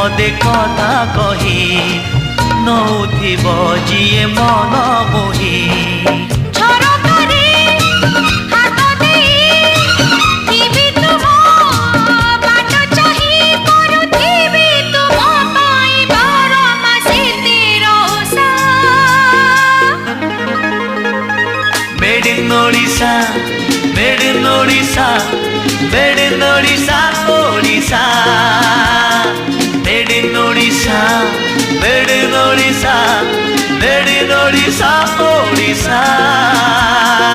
पदे कथा कही नौथिब जिए मन मोही Made in Odisha, made in Odisha, made in Odisha, Odisha. Made in Odisha, made in Odisha, made in Odisha, Odisha.